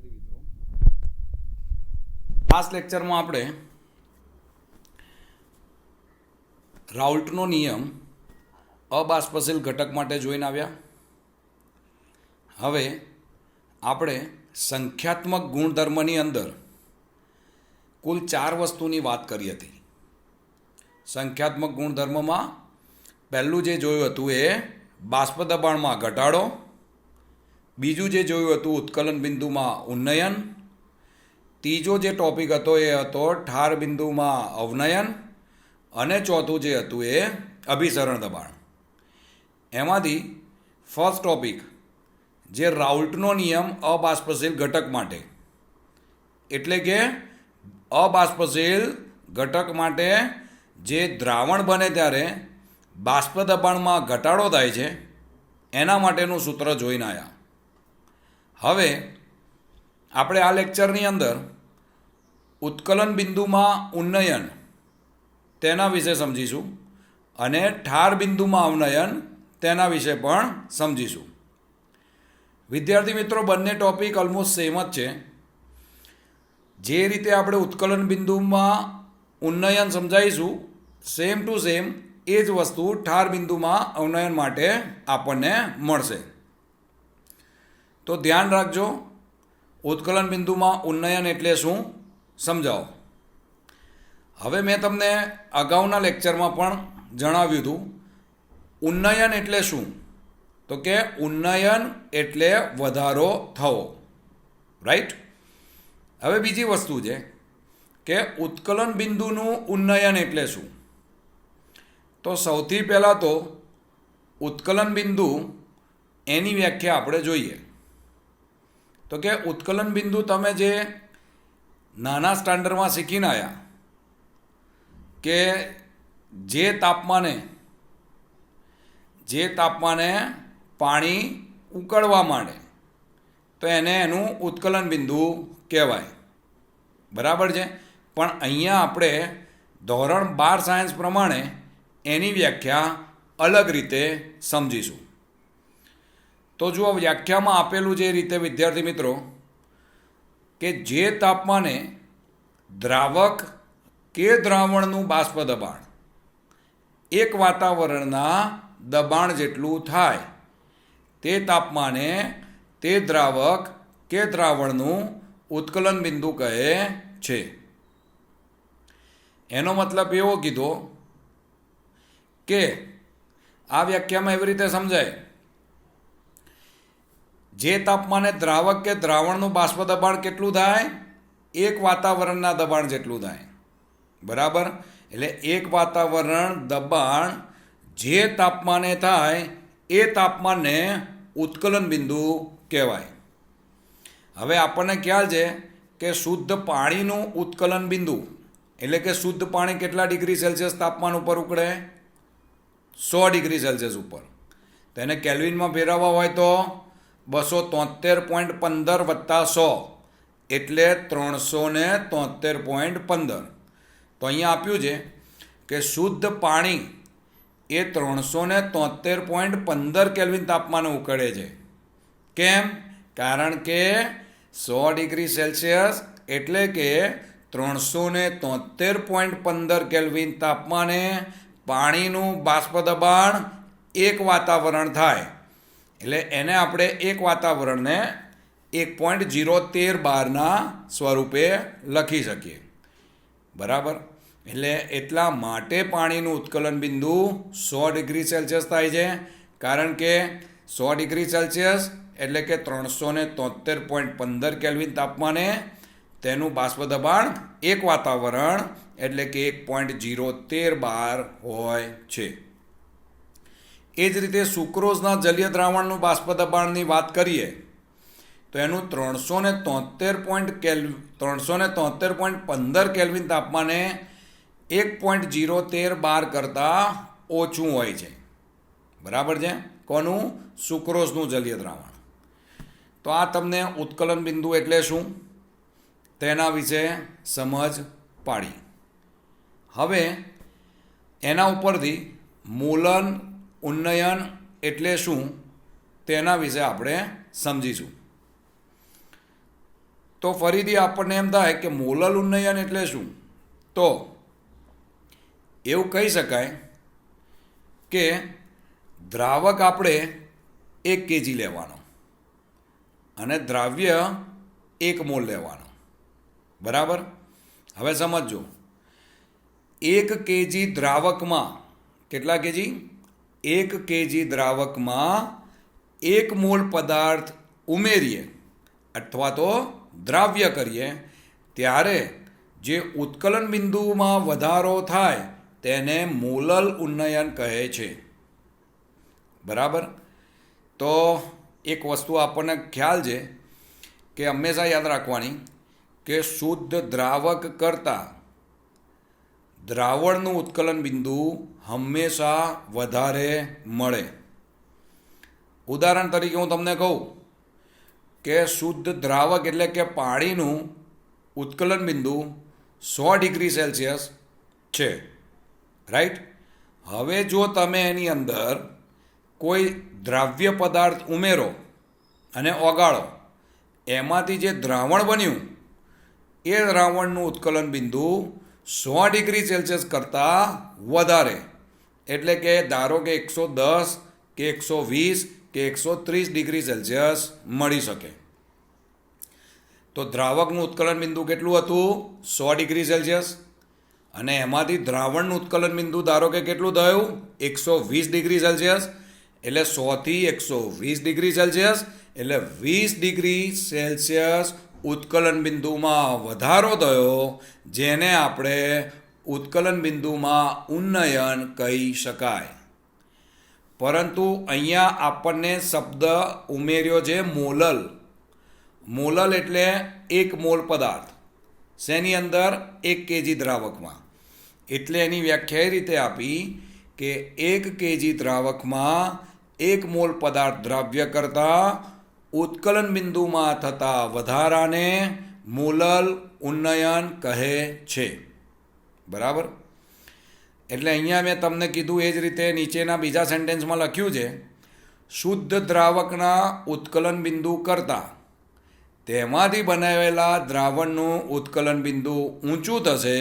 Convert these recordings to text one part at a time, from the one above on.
વિદ્યાર્થી મિત્રો, આ લેક્ચરમાં આપણે રાઉલ્ટનો નિયમ અબાષ્પશીલ ઘટક માટે જોઈને આવ્યા. હવે આપણે સંખ્યાત્મક ગુણધર્મની અંદર કુલ 4 વસ્તુની વાત કરી હતી. સંખ્યાત્મક ગુણધર્મમાં પહેલું જે જોયું હતું એ બાષ્પ દબાણમાં ઘટાડો, બીજું જે જોયું હતું ઉત્કલન બિંદુમાં ઉન્નયન, ત્રીજો જે ટોપિક હતો એ હતો ઠાર બિંદુમાં અવનયન, અને ચોથું જે હતું એ અભિસરણ દબાણ. એમાંથી ફર્સ્ટ ટોપિક જે રાઉલ્ટનો નિયમ અબાષ્પશીલ ઘટક માટે, એટલે કે અબાષ્પશીલ ઘટક માટે જે દ્રાવણ બને ત્યારે બાષ્પ દબાણમાં ઘટાડો થાય છે એના માટેનું સૂત્ર જોઈને આવ્યા. હવે આપણે આ લેક્ચરની અંદર ઉત્કલન બિંદુમાં ઉન્નયન તેના વિશે સમજીશું અને ઠાર બિંદુમાં અવનયન તેના વિશે પણ સમજીશું. વિદ્યાર્થી મિત્રો, બંને ટોપિક ઓલમોસ્ટ સેમ જ છે. જે રીતે આપણે ઉત્કલન બિંદુમાં ઉન્નયન સમજાવીશું સેમ ટુ સેમ એ જ વસ્તુ ઠાર બિંદુમાં અવનયન માટે આપણને મળશે. તો ધ્યાન રાખજો, ઉત્કલન બિંદુમાં ઉન્નયન એટલે શું સમજાવો. હવે મેં તમને અગાઉના લેક્ચરમાં પણ જણાવ્યું હતું ઉન્નયન એટલે શું, તો કે ઉન્નયન એટલે વધારો થવો, રાઈટ. હવે બીજી વસ્તુ છે કે ઉત્કલન બિંદુનું ઉન્નયન એટલે શું. તો સૌથી પહેલાં તો ઉત્કલન બિંદુ એની વ્યાખ્યા આપણે જોઈએ. તો કે ઉત્કલન બિંદુ તમે જે નાના સ્ટાન્ડર્ડમાં શીખીને આવ્યા કે જે તાપમાને પાણી ઉકળવા માંડે તો એનું ઉત્કલન બિંદુ કહેવાય, બરાબર છે. પણ અહીંયા આપણે ધોરણ 12 સાયન્સ પ્રમાણે એની વ્યાખ્યા અલગ રીતે સમજીશું. તો જુઓ, વ્યાખ્યામાં આપેલું જે રીતે વિદ્યાર્થી મિત્રો કે જે તાપમાને દ્રાવક કે દ્રાવણનું બાષ્પ દબાણ એક વાતાવરણના દબાણ જેટલું થાય તે તાપમાને તે દ્રાવક કે દ્રાવણનું ઉત્કલન બિંદુ કહે છે. એનો મતલબ એવો કીધો કે આ વ્યાખ્યામાં એવી રીતે સમજાય, જે તાપમાને દ્રાવક કે દ્રાવણનું બાષ્પ દબાણ કેટલું થાય, એક વાતાવરણના દબાણ જેટલું થાય, બરાબર. એટલે એક વાતાવરણ દબાણ જે તાપમાને થાય એ તાપમાનને ઉત્કલન બિંદુ કહેવાય. હવે આપણને ખ્યાલ છે કે શુદ્ધ પાણીનું ઉત્કલન બિંદુ એટલે કે શુદ્ધ પાણી કેટલા ડિગ્રી સેલ્સિયસ તાપમાન ઉપર ઉકળે, 100 ડિગ્રી સેલ્સિયસ ઉપર. તો એને કેલ્વિનમાં ફેરવવા હોય તો 273.15 વત્તા 100 એટલે 373.15. તો અહીંયા આપ્યું છે કે શુદ્ધ પાણી એ 373.15 કેલ્વિન તાપમાને ઉકળે છે. કેમ? કારણ કે 100 ડિગ્રી સેલ્સિયસ એટલે કે 373.15 કેલ્વિન તાપમાને પાણીનું બાષ્પ દબાણ એક વાતાવરણ થાય. એટલે એને આપણે એક વાતાવરણને 1.013 બારના સ્વરૂપે લખી શકીએ, બરાબર. એટલે એટલા માટે પાણીનું ઉત્કલન બિંદુ 100 ડિગ્રી સેલ્સિયસ થાય છે, કારણ કે 100 ડિગ્રી સેલ્સિયસ એટલે કે 373.15 કેલ્વિન તાપમાને તેનું બાષ્પ દબાણ એક વાતાવરણ એટલે કે 1.013 બાર હોય છે. એ જ રીતે સુક્રોઝના જલીય દ્રાવણનું બાષ્પ દબાણની વાત કરીએ તો એનું 373.15 કેલ્વિન તાપમાને 1.013 બાર કરતાં ઓછું હોય છે, બરાબર છે. કોનું? સુક્રોઝનું જલીય દ્રાવણ. તો આ તમને ઉત્કલન બિંદુ એટલે શું તેના વિશે સમજ પાડી. હવે એના ઉપરથી મૂલન ઉન્નયન એટલે શું તેના વિશે આપણે સમજીશું. તો ફરીથી આપણને એમ થાય કે મોલલ ઉન્નયન એટલે શું? તો એવું કહી શકાય કે દ્રાવક આપણે 1 kg લેવાનો અને દ્રાવ્ય 1 મોલ લેવાનો, બરાબર? હવે સમજો, 1 kg દ્રાવકમાં કેટલા કેજી? 1 kg દ્રાવકમાં 1 મોલ પદાર્થ ઉમેરીએ અથવા તો દ્રાવ્ય કરીએ ત્યારે જે ઉત્કલન બિંદુમાં વધારો થાય તેને મોલલ ઉન્નયન કહે છે, બરાબર? તો એક વસ્તુ આપણને ખ્યાલ છે કે હંમેશા યાદ રાખવાની કે શુદ્ધ દ્રાવક કરતાં દ્રાવણનું ઉત્કલન બિંદુ હંમેશા વધારે મળે. ઉદાહરણ તરીકે હું તમને કહું કે શુદ્ધ દ્રાવક એટલે કે પાણીનું ઉત્કલન બિંદુ 100 ડિગ્રી સેલ્સિયસ છે, રાઈટ? હવે જો તમે એની અંદર કોઈ દ્રાવ્ય પદાર્થ ઉમેરો અને ઓગાળો, એમાંથી જે દ્રાવણ બન્યું એ દ્રાવણનું ઉત્કલન બિંદુ 100 ડિગ્રી સેલ્સિયસ કરતાં વધારે, એટલે કે ધારો કે 110 કે 120 કે 130 ડિગ્રી સેલ્સિયસ મળી શકે. તો દ્રાવકનું ઉત્કલન બિંદુ કેટલું હતું? 100 ડિગ્રી સેલ્સિયસ. અને એમાંથી દ્રાવણનું ઉત્કલન બિંદુ ધારો કે કેટલું થયું? 120 ડિગ્રી સેલ્સિયસ. એટલે 100 થી 120 ડિગ્રી સેલ્સિયસ એટલે 20 ડિગ્રી સેલ્સિયસ ઉત્કલન બિંદુમાં વધારો થયો, જેને આપણે ઉત્કલન બિંદુમાં ઉન્નયન કહી શકાય. પરંતુ અહીંયા આપણને શબ્દ ઉમેર્યો છે મોલલ. મોલલ એટલે 1 મોલ પદાર્થ, શેની અંદર? 1 kg દ્રાવકમાં. એટલે એની વ્યાખ્યા એ રીતે આપી કે 1 kg દ્રાવકમાં 1 મોલ પદાર્થ દ્રાવ્ય કરતાં ઉત્કલન બિંદુમાં થતા વધારાને મોલલ ઉન્નયન કહે છે, બરાબર? એટલે અહીંયા મેં તમને કીધું એ જ રીતે નીચેના બીજા સેન્ટેન્સમાં લખ્યું છે, શુદ્ધ દ્રાવકના ઉત્કલન બિંદુ કરતાં તેમાંથી બનાવેલા દ્રાવણનું ઉત્કલન બિંદુ ઊંચું થશે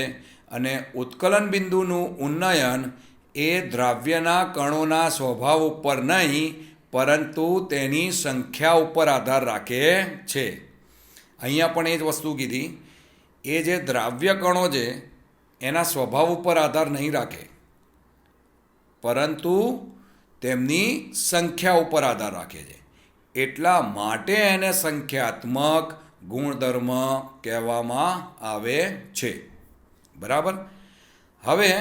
અને ઉત્કલન બિંદુનું ઉન્નયન એ દ્રાવ્યના કણોના સ્વભાવ ઉપર નહીં પરંતુ તેની સંખ્યા ઉપર આધાર રાખે છે. અહીંયા પણ એ જ વસ્તુ કીધી, એ જે દ્રાવ્ય કણો છે એના સ્વભાવ ઉપર આધાર નહીં રાખે પરંતુ તેમની સંખ્યા ઉપર આધાર રાખે છે. એટલા માટે એને સંખ્યાત્મક ગુણધર્મ કહેવામાં આવે છે, બરાબર? હવે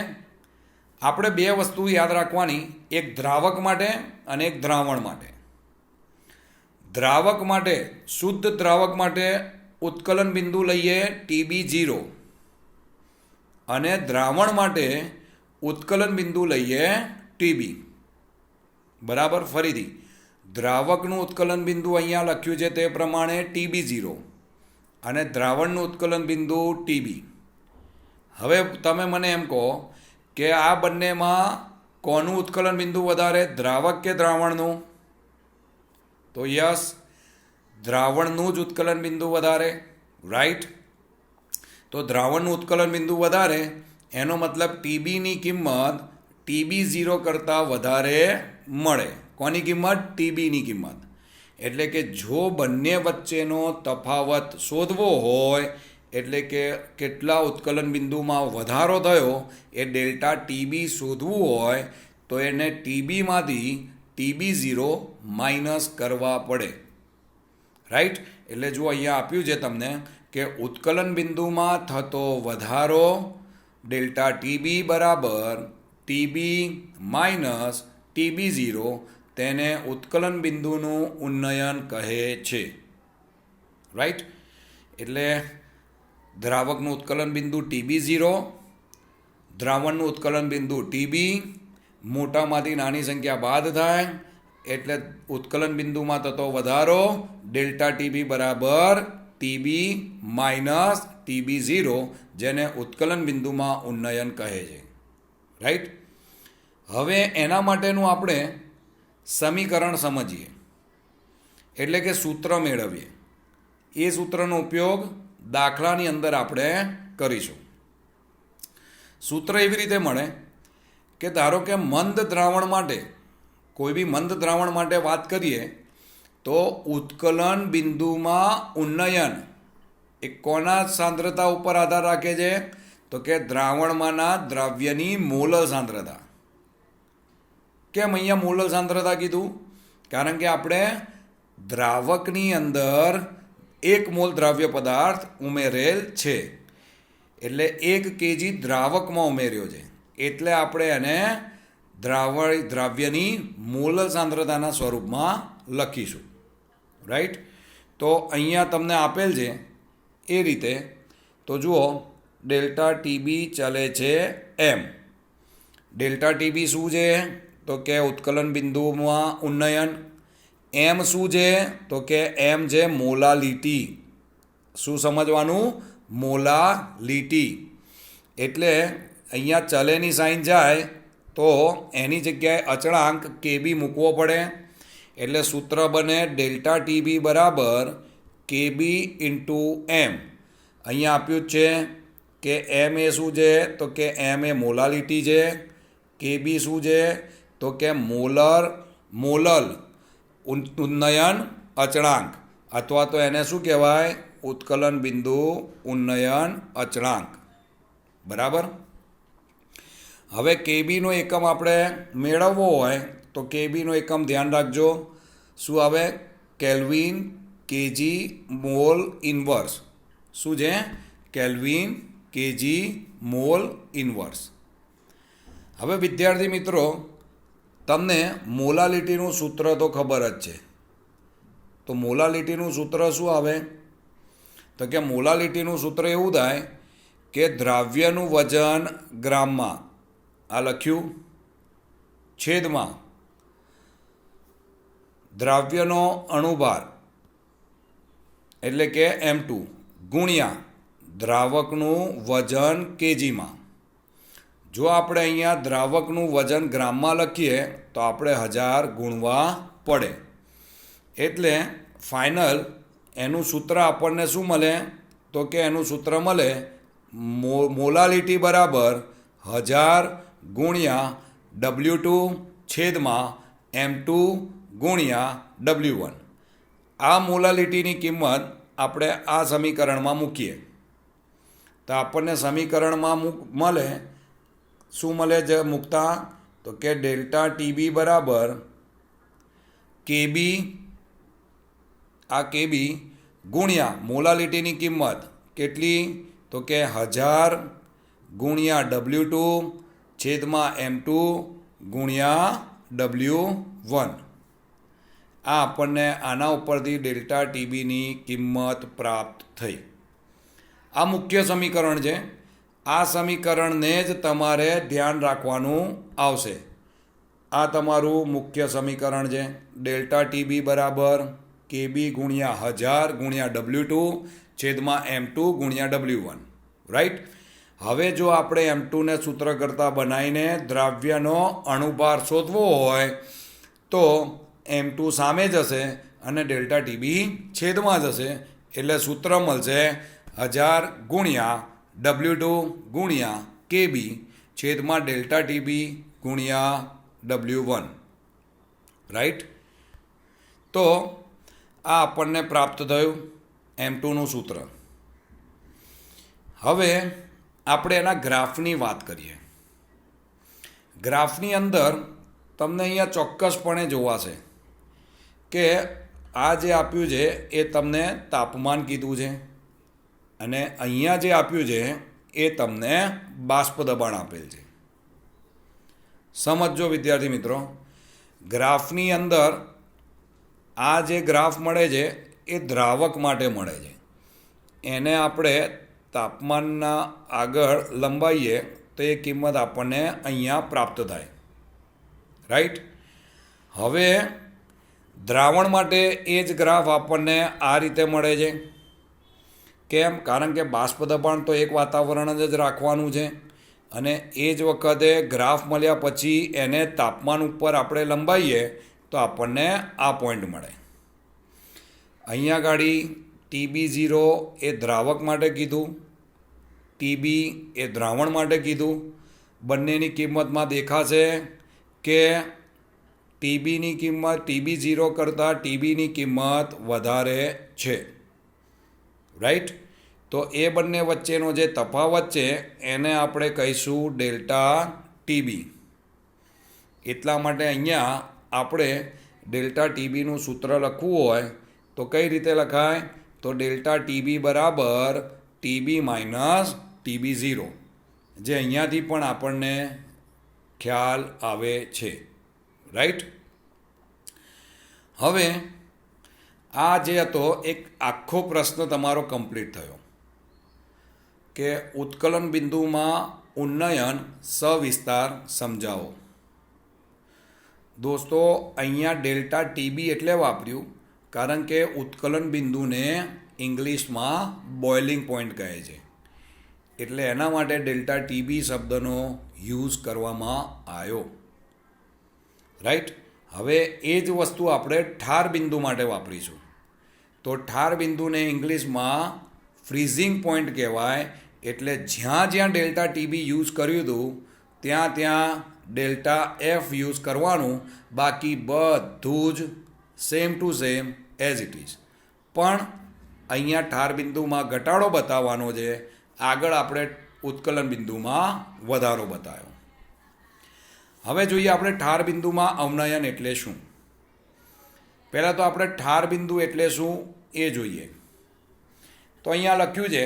આપણે 2 વસ્તુ યાદ રાખવાની, એક દ્રાવક માટે અને એક દ્રાવણ માટે. દ્રાવક માટે, શુદ્ધ દ્રાવક માટે ઉત્કલન બિંદુ લઈએ TB0 અને દ્રાવણ માટે ઉત્કલન બિંદુ લઈએ TB, બરાબર? ફરીથી દ્રાવકનું ઉત્કલન બિંદુ અહીંયા લખ્યું છે તે પ્રમાણે TB0 અને દ્રાવણનું ઉત્કલન બિંદુ TB. હવે તમે મને એમ કહો કે આ બંનેમાં કોનું ઉત્કલન બિંદુ વધારે, દ્રાવક કે દ્રાવણનું? તો યસ, દ્રાવણનું જ ઉત્કલન બિંદુ વધારે, રાઈટ? તો દ્રાવણનું ઉત્કલન બિંદુ વધારે એનો મતલબ TBની કિંમત TB0 કરતાં વધારે મળે. કોની કિંમત? TBની કિંમત. એટલે કે જો બંને વચ્ચેનો તફાવત શોધવો હોય, એટલે કે કેટલા ઉત્કલન બિંદુમાં વધારો થયો એ ડેલ્ટા TB શોધવું હોય તો એને TBમાંથી TB0 માઇનસ કરવા પડે, રાઈટ? એટલે જો અહીંયા આપ્યું છે તમને કે ઉત્કલન બિંદુમાં થતો વધારો ડેલ્ટા TB બરાબર TB માઇનસ TB0, તેને ઉત્કલન બિંદુનું ઉન્નયન કહે છે, રાઈટ? એટલે દ્રાવકનું ઉત્કલન બિંદુ TB0, દ્રાવણનું ઉત્કલન બિંદુ TB, મોટામાંથી નાની સંખ્યા બાદ થાય એટલે ઉત્કલન બિંદુમાં થતો વધારો ડેલ્ટા TB બરાબર TB માઇનસ TB0, જેને ઉત્કલન બિંદુમાં ઉન્નયન કહે છે, રાઈટ? હવે એના માટેનું આપણે સમીકરણ સમજીએ, એટલે કે સૂત્ર મેળવીએ. એ સૂત્રનો ઉપયોગ દાખલાની અંદર આપણે કરીશું. સૂત્ર એવી રીતે મળે કે ધારો કે મંદ દ્રાવણ માટે, કોઈ બી મંદ દ્રાવણ માટે વાત કરીએ તો ઉત્કલન બિંદુમાં ઉન્નયન એ કોના સાંદ્રતા ઉપર આધાર રાખે છે? તો કે દ્રાવણમાંના દ્રવ્યની મોલર સાંદ્રતા. કેમ અહીંયા મોલર સાંદ્રતા કીધું? કારણ કે આપણે દ્રાવકની અંદર 1 મોલ દ્રાવ્ય પદાર્થ ઉમેરેલ છે, એટલે 1 kg દ્રાવકમાં ઉમેર્યો છે, એટલે આપણે એને દ્રાવ્યની મોલર સાંદ્રતાના સ્વરૂપમાં લખીશું. રાઈટ? તો અહીંયા તમને આપેલ છે એ રીતે. તો જુઓ, ડેલ્ટા ટીબી ચલે છે એમ. ડેલ્ટા ટીબી શું છે? તો કે ઉત્કલન બિંદુમાં ઉન્નયન. એમ શું છે? તો કે એમ છે મોલાલિટી. શું સમજવાનું? મોલાલિટી. એટલે અહીંયા ચલેની સાઈન જાય તો એની જગ્યાએ અચળાંક કેબી મૂકવો પડે. એટલે સૂત્ર બને ડેલ્ટા ટીબી બરાબર કેબી ઇન્ટુ એમ. અહીંયા આપ્યું જ છે કે એમ એ શું છે? તો કે એમ એ મોલાલિટી છે. કેબી શું છે? તો કે મોલલ ઉન્નયન અચળાંક, અથવા તો એને શું કહેવાય? ઉત્કલન બિંદુ ઉન્નયન અચળાંક. બરાબર? હવે કેબીનો એકમ આપણે મેળવવો હોય તો કેબીનો એકમ ધ્યાન રાખજો. શું આવે? Kelvin KG mall inverse. શું છે? Kelvin KG mall inverse. હવે વિદ્યાર્થી મિત્રો, તમને મોલાલિટીનું સૂત્ર તો ખબર જ છે. તો મોલાલિટીનું સૂત્ર શું આવે? તો કે મોલાલિટીનું સૂત્ર એવું થાય કે દ્રાવ્યનું વજન ગ્રામમાં, આ લખ્યું, છેદમાં દ્રાવ્યનો અણુભાર એટલે કે M2 ગુણ્યા દ્રાવકનું વજન કેજીમાં. જો આપણે અહીંયા દ્રાવકનું વજન ગ્રામમાં લખીએ તો આપણે 1000 ગુણવા પડે. એટલે ફાઇનલ એનું સૂત્ર આપણને શું મળે? તો કે એનું સૂત્ર મળે મોલાલિટી બરાબર 1000 ગુણ્યા W2 છેદમાં M2 ગુણ્યા W1. આ મોલાલિટીની કિંમત આપણે આ સમીકરણમાં મૂકીએ તો આપણને સમીકરણમાં મળે. શું મળે છે મૂકતા? તો કે ડેલ્ટા ટીબી બરાબર કેબી, આ કેબી ગુણ્યા મોલાલિટીની કિંમત કેટલી? તો કે 1000 ગુણ્યા W2 છેદમાં M2 ગુણ્યા W1. આ આપણને આના ઉપરથી ડેલ્ટા ટીબીની કિંમત પ્રાપ્ત થઈ. આ મુખ્ય સમીકરણ છે. આ સમીકરણને જ તમારે ધ્યાન રાખવાનું આવશે. આ તમારું મુખ્ય સમીકરણ છે. ડેલ્ટા ટીબી બરાબર કેબી ગુણ્યા 1000 ગુણ્યા W2 છેદમાં M2 ગુણ્યા W1. રાઈટ? હવે જો આપણે M2ને સૂત્ર કરતાં બનાવીને દ્રાવ્યનો અણુભાર શોધવો હોય તો M2 સામે જશે અને ડેલ્ટા ટીબી છેદમાં જશે. એટલે સૂત્ર મળશે 1000 ગુણ્યા W2 ગુણ્યા કેબી છેદમાં ડેલ્ટા ટીબી ગુણ્યા W1. રાઈટ? તો આ આપણને પ્રાપ્ત થયું M2નું સૂત્ર. હવે આપણે એના ગ્રાફની વાત કરીએ. ગ્રાફની અંદર તમને અહીંયા ચોક્કસપણે જોવાશે કે આ જે આપ્યું છે એ તમને તાપમાન કીધું છે અને અહીંયા જે આપ્યું છે એ તમને બાષ્પ દબાણ આપેલ છે. સમજો વિદ્યાર્થી મિત્રો, ગ્રાફની અંદર આ જે ગ્રાફ મળે છે એ દ્રાવક માટે મળે છે. એને આપણે તાપમાનના આગળ લંબાઈએ તો એ કિંમત આપણને અહીંયા પ્રાપ્ત થાય. રાઈટ? હવે દ્રાવણ માટે એ જ ગ્રાફ આપણને આ રીતે મળે છે. કેમ? કારણ કે બાષ્પ દબાણ તો એક વાતાવરણ જ રાખવાનું છે અને એ જ વખતે ગ્રાફ મળ્યા પછી એને તાપમાન ઉપર આપણે લંબાઈએ તો આપણને આ પોઈન્ટ મળે. અહીંયા ગાડી TB0 એ દ્રાવક માટે કીધું, TB એ દ્રાવણ માટે કીધું. બંનેની કિંમતમાં દેખાશે કે TBની કિંમત TB0 કરતાં TBની કિંમત વધારે છે. રાઈટ? તો એ બંને વચ્ચેનો જે તફાવત છે એને આપણે કહીશું ડેલ્ટા TB. એટલા માટે અહીંયા આપણે ડેલ્ટા TBનું સૂત્ર લખવું હોય તો કઈ રીતે લખાય? તો ડેલ્ટા TB બરાબર TB માઇનસ TB0, જે અહીંયાથી પણ આપણને ખ્યાલ આવે છે. રાઈટ? હવે આ જે હતો એક આખો પ્રશ્ન તમારો કમ્પ્લીટ થયો કે ઉત્કલન બિંદુમાં ઉન્નયન સવિસ્તાર સમજાવો. દોસ્તો, અહીંયા ડેલ્ટા TB એટલે વાપર્યું કારણ કે ઉત્કલન બિંદુને ઇંગ્લિશમાં બોઇલિંગ પોઈન્ટ કહે છે, એટલે એના માટે ડેલ્ટા TB શબ્દનો યુઝ કરવામાં આવ્યો. રાઈટ? હવે એ જ વસ્તુ આપણે ઠાર બિંદુ માટે વાપરીશું. તો ઠાર બિંદુને ઇંગ્લિશમાં ફ્રીઝિંગ પોઈન્ટ કહેવાય, એટલે જ્યાં જ્યાં ડેલ્ટા TB યુઝ કર્યું હતું ત્યાં ત્યાં ડેલ્ટા F યુઝ કરવાનું, બાકી બધું જ same to same as it is. પણ અહીંયા ઠાર બિંદુમાં ઘટાડો બતાવવાનો છે, આગળ આપણે ઉત્કલન બિંદુમાં વધારો બતાવ્યો. હવે જોઈએ આપણે ઠાર બિંદુમાં અવનયન એટલે શું. પહેલાં તો આપણે ઠાર બિંદુ એટલે શું એ જોઈએ. તો અહીંયા લખ્યું છે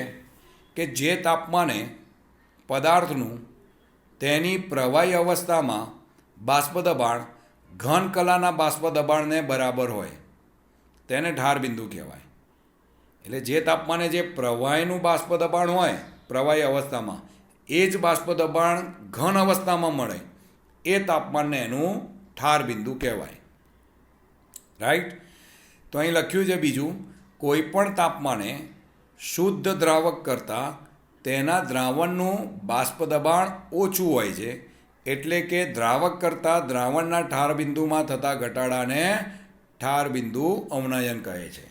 કે જે તાપમાને પદાર્થનું તેની પ્રવાહી અવસ્થામાં બાષ્પ દબાણ ઘન કલાના બાષ્પ દબાણને બરાબર હોય તેને ઠાર બિંદુ કહેવાય. એટલે જે તાપમાને જે પ્રવાહીનું બાષ્પ દબાણ હોય પ્રવાહી અવસ્થામાં, એ જ બાષ્પ દબાણ ઘન અવસ્થામાં મળે, એ તાપમાનને એનું ઠાર બિંદુ કહેવાય. રાઈટ? તો અહીં લખ્યું છે બીજું, કોઈ પણ તાપમાને શુદ્ધ દ્રાવક કરતાં તેના દ્રાવણનું બાષ્પ દબાણ ઓછું હોય છે, એટલે કે દ્રાવક કરતાં દ્રાવણના ઠાર બિંદુમાં થતા ઘટાડાને ઠાર બિંદુ અવનયન કહે છે.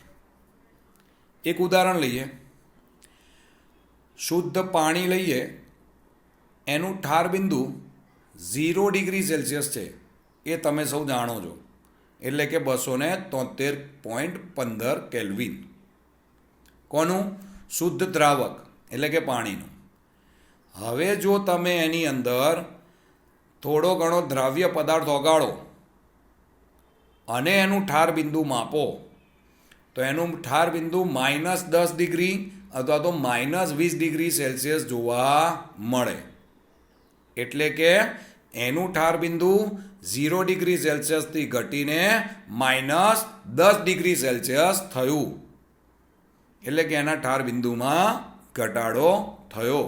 એક ઉદાહરણ લઈએ. શુદ્ધ પાણી લઈએ, એનું ઠાર બિંદુ 0 ડિગ્રી સેલ્સિયસ છે, એ તમે સૌ જાણો છો, એટલે કે 273.15 કેલ્વિન. કોનું? શુદ્ધ દ્રાવક એટલે કે પાણીનું. હવે જો તમે એની અંદર થોડો ઘણો દ્રાવ્ય પદાર્થ ઓગાળો અને એનું ઠાર બિંદુ માપો, તો એનું ઠાર બિંદુ -10 ડિગ્રી અથવા તો -20 ડિગ્રી સેલ્સિયસ જોવા મળે. એટલે કે એનું ઠાર બિંદુ 0 ડિગ્રી સેલ્સિયસથી ઘટીને -10 ડિગ્રી સેલ્સિયસ થયું, એટલે કે એના ઠાર બિંદુમાં ઘટાડો થયો,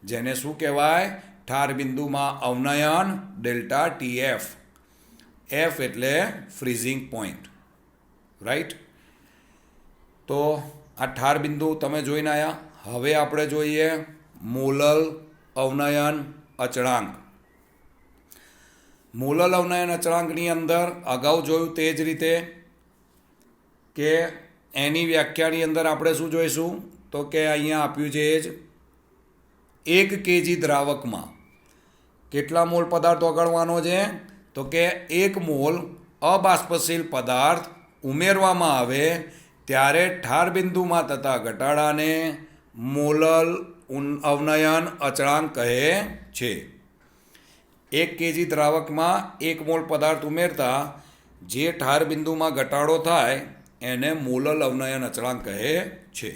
જેને શું કહેવાય? ઠાર બિંદુમાં અવનયન ડેલ્ટા TF. F એટલે ફ્રીઝિંગ પોઈન્ટ. રાઈટ? તો આ ઠાર બિંદુ તમે જોઈને આવ્યા. હવે આપણે જોઈએ મોલલ અવનયન અચળાંક. મોલલ અવનયન અચળાંકની અંદર અગાઉ જોયું તે જ રીતે કે એની વ્યાખ્યાની અંદર આપણે શું જોઈશું? તો કે અહીંયા આપ્યું છે જ 1 kg દ્રાવકમાં કેટલા મોલ પદાર્થ ઓગાળવાનો છે? તો કે 1 મોલ અબાષ્પશીલ પદાર્થ ઉમેરવામાં આવે ત્યારે ઠાર બિંદુમાં થતા ઘટાડાને મોલલ અવનયન અચળાંક કહે છે. 1 kg દ્રાવકમાં 1 મોલ પદાર્થ ઉમેરતા જે ઠાર બિંદુમાં ઘટાડો થાય એને મોલલ અવનયન અચળાંક કહે છે.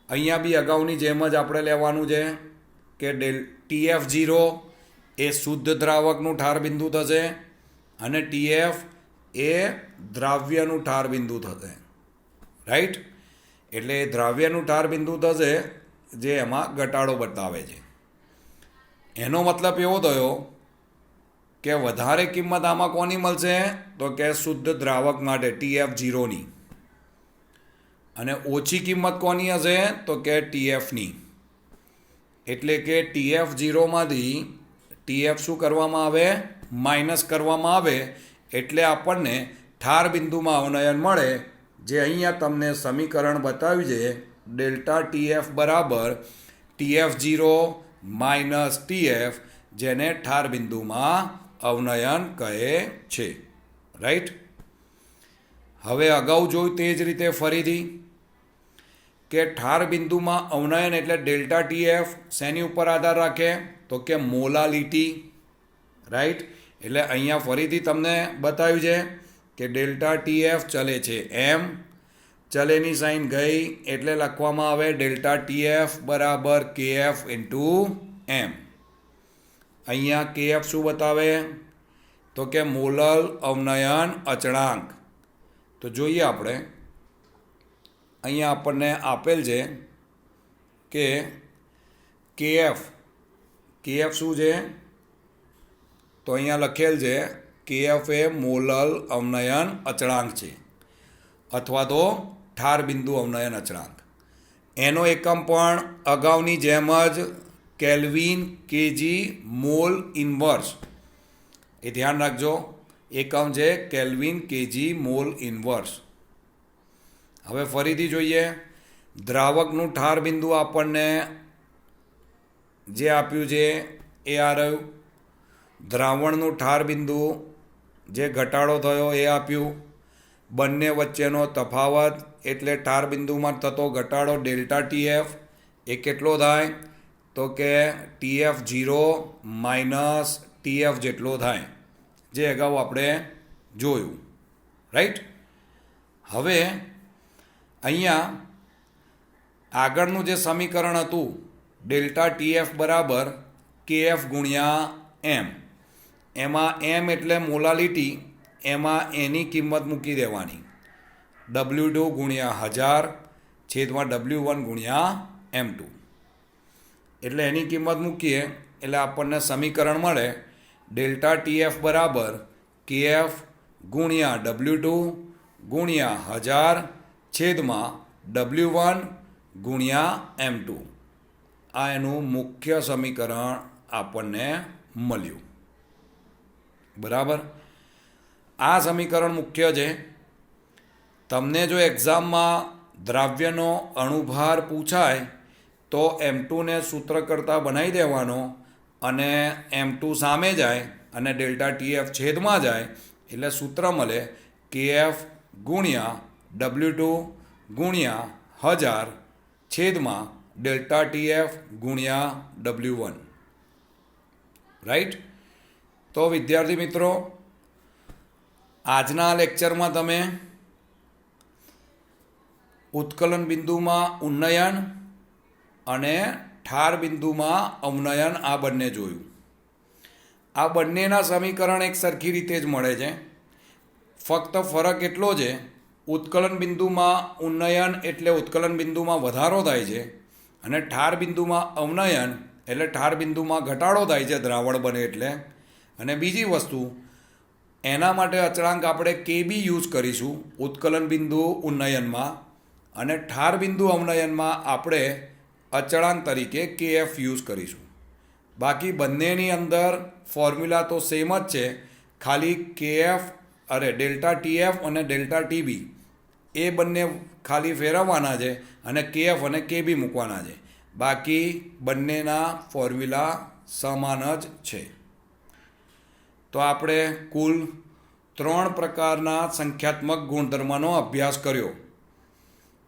અહીંયા બી અગાઉની જેમ જ આપણે લેવાનું છે કે TF0 એ શુદ્ધ દ્રાવકનું ઠાર બિંદુ થશે અને TF એ દ્રાવ્યનું ઠાર બિંદુ થશે. રાઈટ? એટલે દ્રાવ્યનું ઠાર બિંદુ થશે જે એમાં ઘટાડો બતાવે છે. એનો મતલબ એવો થયો કે વધારે કિંમત આમાં કોની મળશે? તો કે શુદ્ધ દ્રાવક માટે TF0ની, અને ઓછી કિંમત કોની હશે? તો કે TFની. એટલે કે TF0માંથી TF શું કરવામાં આવે? માઇનસ કરવામાં આવે, એટલે આપણને ઠાર બિંદુમાં અવનયન મળે જે અહીંયા તમને સમીકરણ બતાવ્યું છે ડેલ્ટા ટીએફ બરાબર TF0 માઇનસ TF, જેને ઠાર બિંદુમાં અવનયન કહે છે. રાઈટ. હવે અગાઉ જોયું તે જ રીતે ફરીથી કે ઠાર બિંદુમાં અવનયન એટલે ડેલ્ટા TF શેની ઉપર આધાર રાખે તો કે મોલાલિટી. રાઈટ. એટલે અહીંયા ફરીથી તમને બતાવ્યું છે કે ડેલ્ટા TF ચલે છે એમ, ચલેની સાઈન ગઈ એટલે લખવામાં આવે ડેલ્ટા TF બરાબર KF ઇન્ટુ એમ. અહીંયા KF શું બતાવે તો કે મોલલ અવનયન અચળાંક. તો જોઈએ આપણે, અહીંયા આપણને આપેલ છે કે KF શું છે તો અહીંયા લખેલ છે KF એ મોલલ અવનયન અચળાંક છે અથવા તો ઠાર બિંદુ અવનયન અચળાંક. એનો એકમ પણ અગાઉની જેમ જ કેલ્વિન કેજી મોલ ઇન્વર્સ, એ ધ્યાન રાખજો, એકમ છે કેલ્વિન કેજી મોલ ઇન્વર્સ. હવે ફરીથી જોઈએ, દ્રાવકનું ઠાર બિંદુ આપણને જે આપ્યું છે એ આ રહ્યું. દ્રાવણનું ઠાર બિંદુ જે ઘટાડો થયો એ આપ્યું. બંને વચ્ચેનો તફાવત એટલે ઠાર બિંદુમાં થતો ઘટાડો ડેલ્ટા TF એ કેટલો થાય તો કે TF0 માઇનસ TF જેટલો થાય, જે અગાઉ આપણે જોયું. રાઈટ. હવે અહીંયા આગળનું જે સમીકરણ હતું ડેલ્ટા TF બરાબર KF ગુણ્યા એમ, એમાં એમ એટલે મોલાલિટી, એમાં એની કિંમત મૂકી દેવાની W2 ગુણ્યા 1000 છેદમાં W1 ગુણ્યા M2. એટલે એની કિંમત મૂકીએ એટલે આપણને સમીકરણ મળે ડેલ્ટા TF બરાબર KF ગુણ્યા W2 ગુણ્યા 1000 છેદમાં W1 ગુણ્યા M2. આ એનું મુખ્ય સમીકરણ આપણને મળ્યું. બરાબર. આ સમીકરણ મુખ્ય છે. તમને જો એક્ઝામમાં દ્રાવ્યનો અણુભાર પૂછાય તો M2ને સૂત્ર કરતાં બનાવી દેવાનો અને M2 સામે જાય અને ડેલ્ટા TF છેદમાં જાય એટલે સૂત્ર મળે KF ગુણ્યા W2 ગુણ્યા 1000 છેદમાં ડેલ્ટા TF ગુણ્યા W1. રાઈટ. તો વિદ્યાર્થી મિત્રો, આજના લેક્ચરમાં તમે ઉત્કલન બિંદુમાં ઉન્નયન અને ઠાર બિંદુમાં અવનયન આ બંને જોયું. આ બંનેના સમીકરણ એક સરખી રીતે જ મળે છે. ફક્ત ફરક એટલો છે, ઉત્કલન બિંદુમાં ઉન્નયન એટલે ઉત્કલન બિંદુમાં વધારો થાય છે અને ઠાર બિંદુમાં અવનયન એટલે ઠાર બિંદુમાં ઘટાડો થાય છે દ્રાવણ બને એટલે. અને બીજી વસ્તુ, એના માટે અચળાંક આપણે KB યુઝ કરીશું ઉત્કલન બિંદુ ઉન્નયનમાં, અને ઠાર બિંદુ અવનયનમાં આપણે અચળાંક તરીકે KF યુઝ કરીશું. બાકી બંનેની અંદર ફોર્મ્યુલા તો સેમ જ છે, ખાલી ડેલ્ટા TF અને ડેલ્ટા TB એ બંને ખાલી ફેરવવાના છે અને KF અને KB મૂકવાના છે. બાકી બંનેના ફોર્મ્યુલા સમાન જ છે. તો આપણે કુલ 3 પ્રકારના સંખ્યાત્મક ગુણધર્મનો અભ્યાસ કર્યો.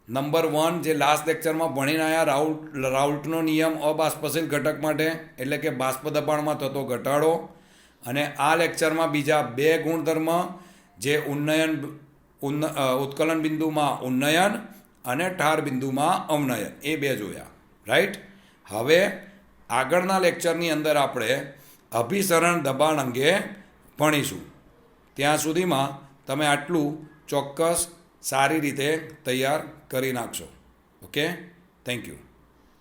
નંબર 1 જે લાસ્ટ લેક્ચરમાં ભણીને આવ્યા, રાઉલ્ટનો નિયમ અબાષ્પશીલ ઘટક માટે એટલે કે બાષ્પ દબાણમાં થતો ઘટાડો. અને આ લેક્ચરમાં બીજા 2 ગુણધર્મ જે ઉત્કલન બિંદુમાં ઉન્નયન અને ઠાર બિંદુમાં અવનયન એ 2 જોયા. રાઈટ. હવે આગળના લેક્ચરની અંદર આપણે અભિસરણ દબાણ અંગે ભણીશું. ત્યાં સુધીમાં તમે આટલું ચોક્કસ સારી રીતે તૈયાર કરી નાખશો. Okay, thank you.